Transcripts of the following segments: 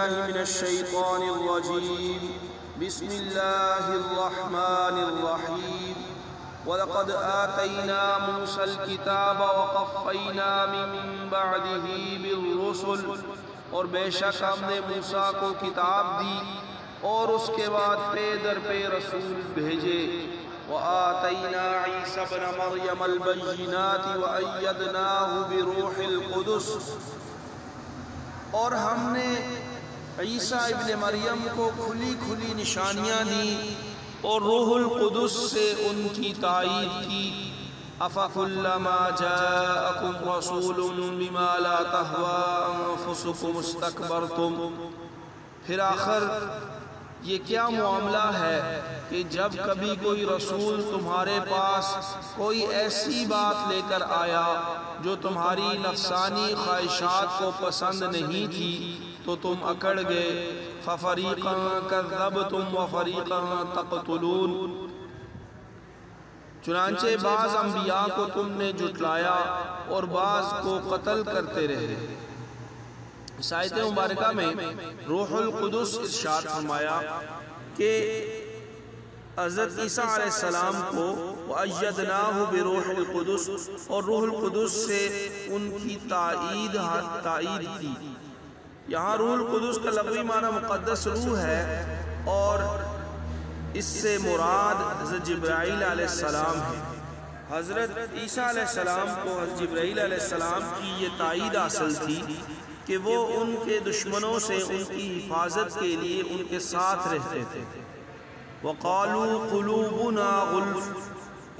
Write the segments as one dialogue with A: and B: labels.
A: بالله من الشيطان الرجيم بسم الله الرحمن الرحيم وَلَقَدْ آتَيْنَا مُوسَى الْكِتَابَ وَقَفَّيْنَا مِن بَعْدِهِ بِالرُّسُلِ، اور بے شک ہم نے موسیٰ کو کتاب دی اور اس کے بعد پے در پہ رسول بھیجے۔ وَآتَيْنَا عِيسَى ابْنَ مَرْيَمَ الْبَيِّنَاتِ وَأَيَّدْنَاهُ بِرُوحِ الْقُدُسِ، اور ہم نے عیسیٰ ابن مریم کو کھلی کھلی نشانیاں دی اور روح القدس سے ان کی تائید کی۔ أَفَكُلَّمَا جَاءَكُمْ رَسُولٌ بِمَا لَا تَهْوَىٰ أَنفُسُكُمُ اسْتَكْبَرْتُمْ، پھر آخر یہ کیا معاملہ ہے کہ جب کبھی کوئی رسول تمہارے پاس کوئی ایسی بات لے کر آیا جو تمہاری نفسانی خواہشات کو پسند نہیں تھی تو تم اکڑ گئے۔ فَفَرِيقًا كَذَّبْتُمْ وَفَرِيقًا تَقْتُلُونَ، چنانچہ بعض انبیاء کو تم نے جھٹلایا اور بعض کو قتل کرتے رہے۔ اس آیت مبارکہ میں روح القدس ارشاد فرمایا کہ حضرت عیسیٰ علیہ السلام کو وَأَيَّدْنَاهُ بِرُوحِ الْقُدُسِ، اور روح القدس سے ان کی تائید کی۔ یہاں روح القدس کا لغوی معنی مقدس روح ہے، اور اس سے مراد حضرت جبرائیل علیہ السلام ہے۔ حضرت عیسیٰ علیہ السلام کو حضرت جبرائیل علیہ السلام کی یہ تائید حاصل تھی کہ وہ ان کے دشمنوں سے ان کی حفاظت کے لیے ان کے ساتھ رہتے تھے۔ وَقَالُوا قُلُوبُنَا غُلْفٌ،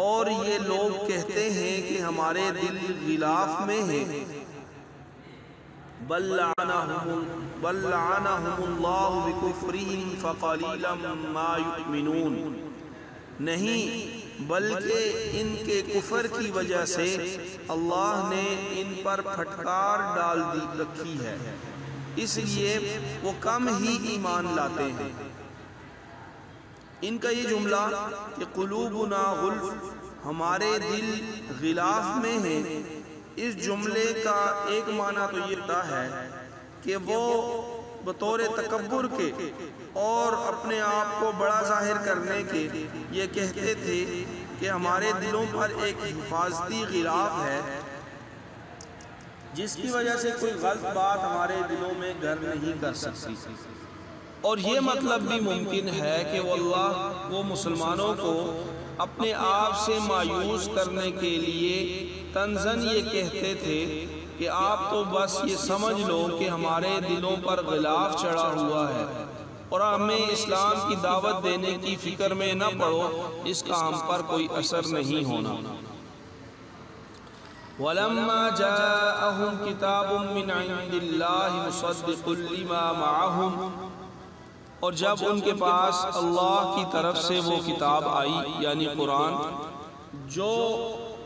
A: اور یہ لوگ کہتے ہیں کہ ہمارے دل غلاف میں ہیں۔ بل لعنهم اللہ بکفرہم فقلیلا ما یؤمنون، نہیں بلکہ ان کے کفر کی وجہ سے اللہ نے ان پر پھٹکار ڈال رکھی ہے، اس لیے وہ کم ہی ایمان لاتے ہیں۔ ان کا یہ جملہ کہ قلوبنا غلف، ہمارے دل غلاف میں ہیں، اس جملے کا ایک معنی تو یہ ہوتا ہے کہ وہ بطور تکبر کے اور اپنے آپ کو بڑا ظاہر کرنے کے یہ کہتے تھے کہ ہمارے دلوں پر ایک حفاظتی غلاف ہے جس کی وجہ سے کوئی غلط بات ہمارے دلوں میں گھر نہیں کر سکتی۔ اور یہ مطلب بھی ممکن ہے کہ وہ مسلمانوں کو اپنے آپ سے مایوس کرنے کے لیے طنزاً یہ کہتے تھے کہ آپ تو بس یہ سمجھ لو کہ ہمارے دلوں پر غلاف چڑھا ہوا ہے اور ہمیں اسلام کی دعوت دینے کی فکر میں نہ پڑو، اس کا ہم پر کوئی اثر نہیں ہونا۔ وَلَمَّا جَاءَهُمْ كِتَابٌ مِّنْ عِندِ اللَّهِ مُصَدِّقٌ لِمَا مَعَهُمْ، اور جب ان کے پاس اللہ کی طرف سے وہ کتاب آئی یعنی قرآن، جو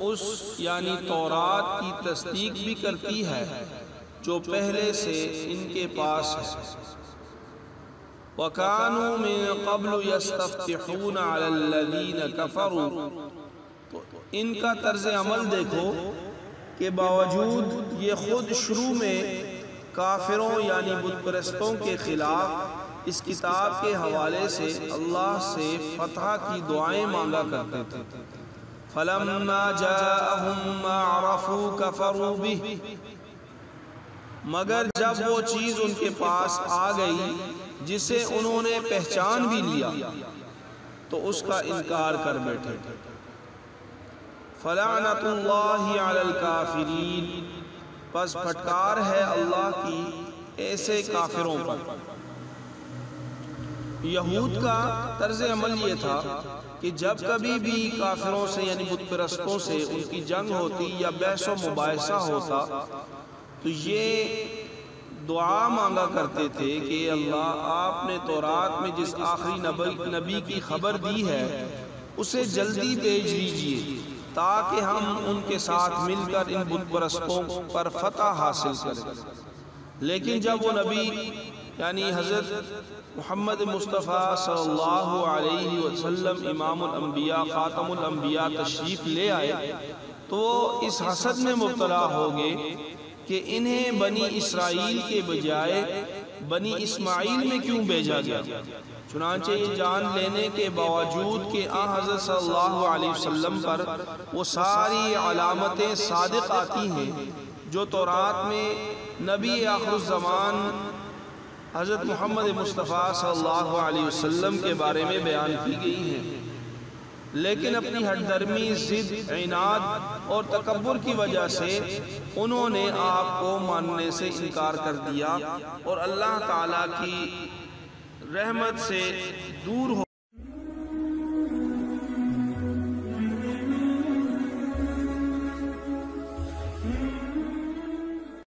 A: اس یعنی تورات کی تصدیق بھی کرتی ہے جو پہلے سے ان کے پاس ہے۔ وَكَانُوا مِن قَبْلُ يَسْتَفْتِحُونَ عَلَى الَّذِينَ كَفَرُوا، تو ان کا طرز عمل دیکھو کہ باوجود یہ خود شروع میں کافروں یعنی بت پرستوں کے خلاف اس کتاب کے حوالے سے اللہ سے فتح کی دعائیں مانگا کرتے تھے۔ فَلَمَّا جَاءَهُم مَّا عَرَفُوا كَفَرُوا بِهِ، مگر جب وہ چیز ان کے پاس آ گئی جسے انہوں نے پہچان بھی لیا تو اس کا انکار کر بیٹھے۔ فَلَعْنَةُ اللَّهِ عَلَى الْكَافِرِينَ، پس پھٹکار ہے اللہ کی ایسے کافروں پر۔ یہود کا طرز عمل یہ تھا کہ جب کبھی بھی کافروں سے یعنی بت پرستوں سے ان کی جنگ ہوتی یا بحث و مباحثہ ہوتا تو یہ دعا مانگا کرتے تھے کہ اللہ آپ نے تورات میں جس آخری نبی کی خبر دی ہے اسے جلدی بھیج دیجئے تاکہ ہم ان کے ساتھ مل کر ان بت پرستوں پر فتح حاصل کریں۔ لیکن جب وہ نبی یعنی حضرت محمد مصطفیٰ صلی اللہ علیہ وسلم امام الانبیاء خاتم الانبیاء تشریف لے آئے تو وہ اس حسد میں مبتلا ہو گئے کہ انہیں بنی اسرائیل کے بجائے بنی اسماعیل میں کیوں بھیجا گیا؟ چنانچہ یہ جان لینے کے باوجود کہ آن حضرت صلی اللہ علیہ وسلم پر وہ ساری علامتیں صادق آتی ہیں جو تورات میں نبی آخر الزمان حضرت محمد مصطفیٰ صلی اللہ علیہ وسلم کے بارے میں بیان کی گئی ہیں، لیکن اپنی ہٹ درمی، ضد، عناد اور تکبر کی وجہ سے انہوں نے آپ کو ماننے سے انکار کر دیا اور اللہ تعالیٰ کی رحمت سے دور ہو